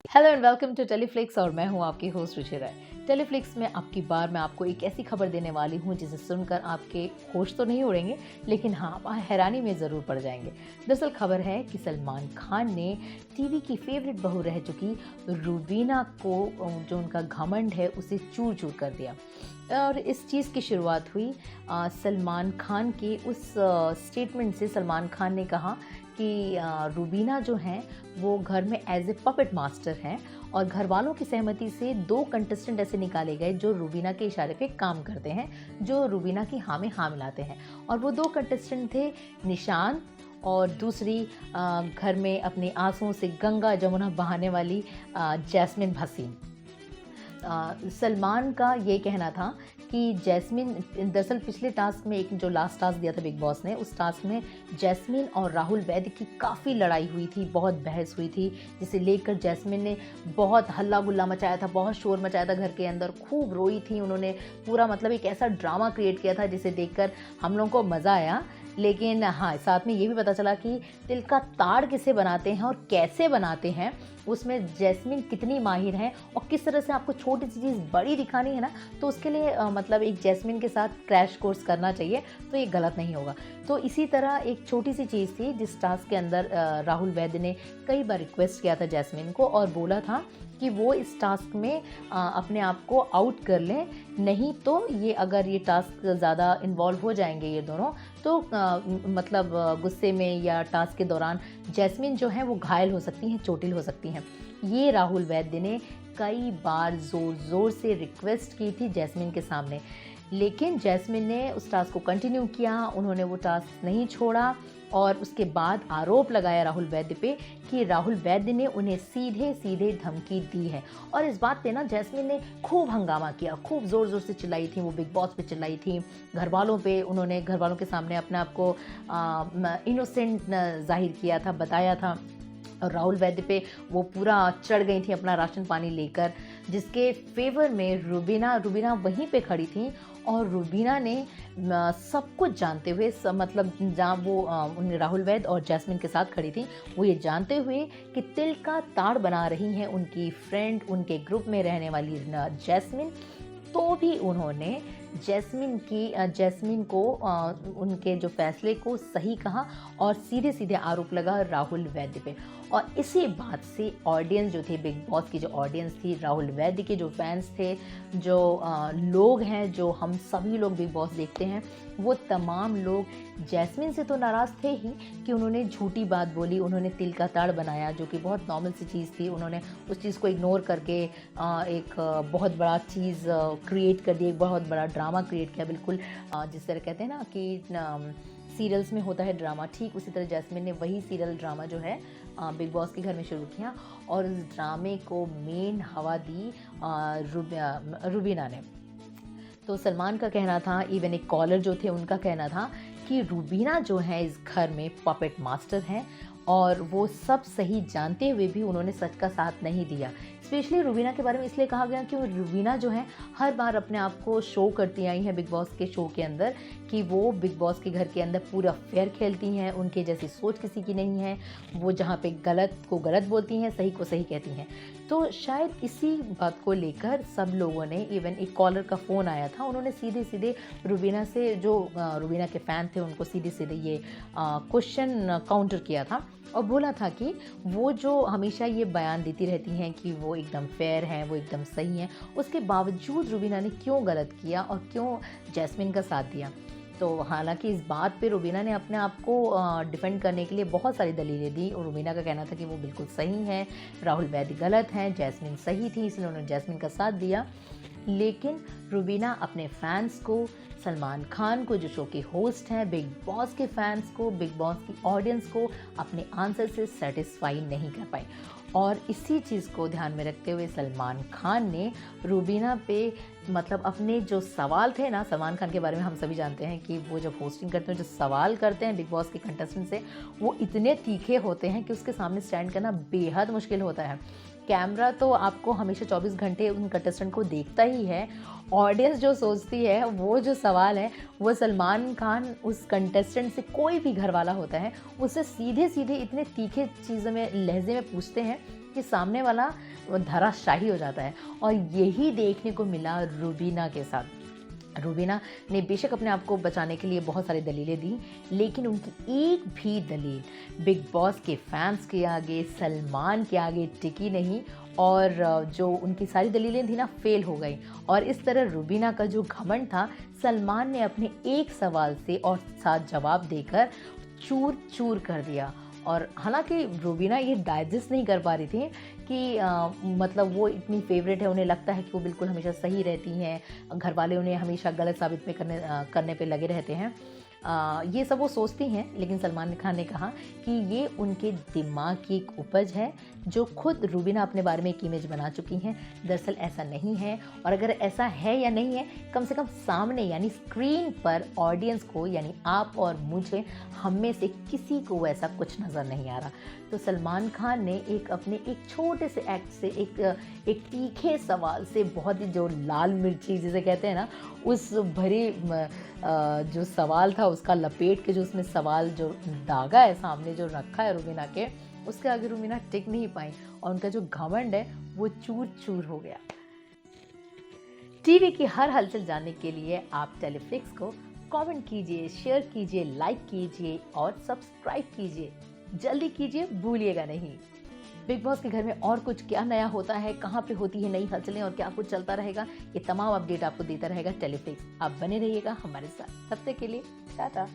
Hello and welcome to टेलीफ्लिक्स और मैं हूं आपकी होस्ट रुचि राय। टेलीफ्लिक्स में आपकी बार मैं आपको एक ऐसी खबर देने वाली हूं जिसे सुनकर आपके होश तो नहीं उड़ेंगे, लेकिन हाँ आप हैरानी में ज़रूर पड़ जाएंगे। दरअसल खबर है कि सलमान खान ने टीवी की फेवरेट बहू रह चुकी रूबीना को जो उनका घमंड है उसे चूर चूर कर दिया। और इस चीज़ की शुरुआत हुई सलमान खान के उस स्टेटमेंट से। सलमान खान ने कहा कि रूबीना जो हैं वो घर में एज ए पपेट मास्टर हैं और घर वालों की सहमति से 2 कंटेस्टेंट ऐसे निकाले गए जो रूबीना के इशारे पे काम करते हैं, जो रूबीना की हाँ में हाँ मिलाते हैं। और वो 2 कंटेस्टेंट थे निशांत और दूसरी घर में अपने आंसुओं से गंगा जमुना बहाने वाली जैस्मिन भसीन। सलमान का ये कहना था कि जैस्मिन दरअसल पिछले टास्क में एक जो लास्ट टास्क दिया था बिग बॉस ने, उस टास्क में जैस्मिन और राहुल वैद्य की काफ़ी लड़ाई हुई थी, बहुत बहस हुई थी, जिसे लेकर जैस्मिन ने बहुत हल्ला गुल्ला मचाया था, बहुत शोर मचाया था घर के अंदर, खूब रोई थी उन्होंने। पूरा मतलब एक ऐसा ड्रामा क्रिएट किया था जिसे देखकर हम लोगों को मज़ा आया। लेकिन हाँ, साथ में ये भी पता चला कि तिल का ताड़ किसे बनाते हैं और कैसे बनाते हैं, उसमें जैस्मिन कितनी माहिर है और किस तरह से आपको छोटी सी चीज़ बड़ी दिखानी है ना, तो उसके लिए मतलब एक जैस्मिन के साथ क्रैश कोर्स करना चाहिए, तो ये गलत नहीं होगा। तो इसी तरह एक छोटी सी चीज़ थी जिस टास्क के अंदर राहुल वैद्य ने कई बार रिक्वेस्ट किया था जैस्मिन को और बोला था कि वो इस टास्क में अपने आप को आउट कर लें, नहीं तो ये अगर ये टास्क ज़्यादा इन्वॉल्व हो जाएंगे ये दोनों, तो मतलब गुस्से में या टास्क के दौरान जैस्मिन जो है वो घायल हो सकती हैं, चोटिल हो सकती हैं। ये राहुल वैद्य ने कई बार ज़ोर ज़ोर से रिक्वेस्ट की थी जैस्मिन के सामने, लेकिन जैस्मिन ने उस टास्क को कंटिन्यू किया, उन्होंने वो टास्क नहीं छोड़ा। और उसके बाद आरोप लगाया राहुल वैद्य पे कि राहुल वैद्य ने उन्हें सीधे सीधे धमकी दी है। और इस बात पे ना जैस्मिन ने खूब हंगामा किया, खूब ज़ोर ज़ोर से चिल्लाई थी, वो बिग बॉस पे चिल्लाई थी, घर वालों पे उन्होंने घर वालों के सामने अपने आप को इनोसेंट जाहिर किया था, बताया था। और राहुल वैद्य पे वो पूरा चढ़ गई थी अपना राशन पानी लेकर, जिसके फेवर में रूबीना वहीं पे खड़ी थी। और रूबीना ने सब कुछ जानते हुए मतलब जहाँ वो उन राहुल वैद्य और जैस्मिन के साथ खड़ी थी, वो ये जानते हुए कि तिल का ताड़ बना रही हैं उनकी फ्रेंड, उनके ग्रुप में रहने वाली जैस्मिन, तो भी उन्होंने जैस्मिन को उनके जो फैसले को सही कहा और सीधे सीधे आरोप लगा राहुल वैद्य पे। और इसी बात से ऑडियंस जो थे, बिग बॉस की जो ऑडियंस थी, राहुल वैद्य के जो फैंस थे, जो लोग हैं, जो हम सभी लोग बिग बॉस देखते हैं, वो तमाम लोग जैस्मिन से तो नाराज़ थे ही कि उन्होंने झूठी बात बोली, उन्होंने तिल का ताड़ बनाया जो कि बहुत नॉर्मल सी चीज़ थी, उन्होंने उस चीज़ को इग्नोर करके एक बहुत बड़ा चीज़ क्रिएट कर दी, एक बहुत बड़ा ड्रामा क्रिएट किया। बिल्कुल जिस तरह कहते हैं ना कि सीरियल्स में होता है ड्रामा, ठीक उसी तरह जैस्मिन ने वही सीरियल ड्रामा जो है बिग बॉस के घर में शुरू किया और उस ड्रामे को मेन हवा दी रूबीना ने। तो सलमान का कहना था, इवन एक कॉलर जो थे उनका कहना था कि रूबीना जो है इस घर में पपेट मास्टर हैं और वो सब सही जानते हुए भी उन्होंने सच का साथ नहीं दिया। स्पेशली रूबीना के बारे में इसलिए कहा गया कि रूबीना जो है हर बार अपने आप को शो करती आई हैं बिग बॉस के शो के अंदर कि वो बिग बॉस के घर के अंदर पूरा फेयर खेलती हैं, उनके जैसी सोच किसी की नहीं है, वो जहाँ पे गलत को गलत बोलती हैं, सही को सही कहती हैं। तो शायद इसी बात को लेकर सब लोगों ने, इवन एक कॉलर का फ़ोन आया था, उन्होंने सीधे सीधे रूबीना से, जो रूबीना के फ़ैन थे, उनको सीधे सीधे ये क्वेश्चन काउंटर किया था और बोला था कि वो जो हमेशा ये बयान देती रहती हैं कि वो एकदम फेयर हैं, वो एकदम सही हैं, उसके बावजूद रूबीना ने क्यों गलत किया और क्यों जैस्मिन का साथ दिया। तो हालांकि इस बात पे रूबीना ने अपने आप को डिफेंड करने के लिए बहुत सारी दलीलें दी और रूबीना का कहना था कि वो बिल्कुल सही है, राहुल वैद्य गलत हैं, जैस्मिन सही थी, इसलिए उन्होंने जैस्मिन का साथ दिया। लेकिन रूबीना अपने फैंस को, सलमान खान को जो शो के होस्ट हैं, बिग बॉस के फैंस को, बिग बॉस की ऑडियंस को अपने आंसर से सेटिस्फाई नहीं कर पाई। और इसी चीज़ को ध्यान में रखते हुए सलमान खान ने रूबीना पे मतलब अपने जो सवाल थे ना, सलमान खान के बारे में हम सभी जानते हैं कि वो जब होस्टिंग करते हैं, जो सवाल करते हैं बिग बॉस के कंटेस्टेंट से, वो इतने तीखे होते हैं कि उसके सामने स्टैंड करना बेहद मुश्किल होता है। कैमरा तो आपको हमेशा 24 घंटे उन कंटेस्टेंट को देखता ही है। ऑडियंस जो सोचती है, वो जो सवाल है, वो सलमान खान उस कंटेस्टेंट से, कोई भी घर वाला होता है, उससे सीधे सीधे इतने तीखे चीज़ों में, लहजे में पूछते हैं कि सामने वाला धराशायी हो जाता है। और यही देखने को मिला रूबीना के साथ। रूबीना ने बेशक अपने आप को बचाने के लिए बहुत सारी दलीलें दी, लेकिन उनकी एक भी दलील बिग बॉस के फैंस के आगे, सलमान के आगे टिकी नहीं, और जो उनकी सारी दलीलें थी ना, फेल हो गई। और इस तरह रूबीना का जो घमंड था, सलमान ने अपने एक सवाल से और साथ जवाब देकर चूर चूर कर दिया। और हालांकि रूबीना ये डाइजेस्ट नहीं कर पा रही थी कि मतलब वो इतनी फेवरेट है, उन्हें लगता है कि वो बिल्कुल हमेशा सही रहती हैं, घर वाले उन्हें हमेशा गलत साबित करने पे लगे रहते हैं। ये सब वो सोचती हैं, लेकिन सलमान खान ने कहा कि ये उनके दिमाग की एक उपज है, जो खुद रूबीना अपने बारे में एक इमेज बना चुकी हैं। दरअसल ऐसा नहीं है, और अगर ऐसा है या नहीं है, कम से कम सामने यानी स्क्रीन पर ऑडियंस को, यानी आप और मुझे, हम में से किसी को ऐसा कुछ नज़र नहीं आ रहा। तो सलमान खान ने अपने एक छोटे से एक्ट से, एक तीखे सवाल से, बहुत ही जो लाल मिर्ची जिसे कहते हैं ना, उस भरी जो सवाल था उसका लपेट के, जो उसमें सवाल जो दागा है सामने जो रखा है रूबीना के, उसके आगे रूबीना टिक नहीं पाई, और उनका जो घमंड है वो चूर चूर हो गया। टीवी की हर हलचल जानने के लिए आप टेलीफ्लिक्स को कमेंट कीजिए, शेयर कीजिए, लाइक कीजिए और सब्सक्राइब कीजिए। जल्दी कीजिए, भूलिएगा नहीं। बिग बॉस के घर में और कुछ क्या नया होता है, कहाँ पे होती है नई हलचलें और क्या कुछ चलता रहेगा, ये तमाम अपडेट आपको देता रहेगा टेलीफ्लिक्स। आप बने रहिएगा हमारे साथ। तब तक के लिए टाटा।